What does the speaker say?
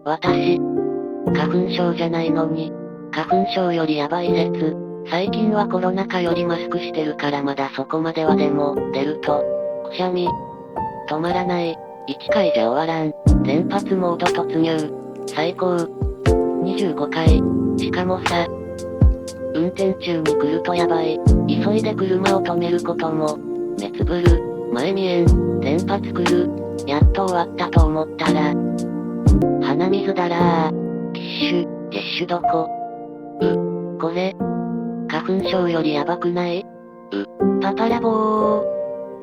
私、花粉症じゃないのに、花粉症よりやばい説。最近はコロナ禍よりマスクしてるからまだそこまではでも、出ると、くしゃみ、止まらない。1回じゃ終わらん。連発モード突入。最高。25回。しかもさ、運転中に来るとやばい。急いで車を止めることも、目つぶる。前見えん。連発来る。やっと終わったと思ったら、鼻水だらー。ティッシュ、ティッシュどこ？これ、花粉症よりやばくない？パパラボー。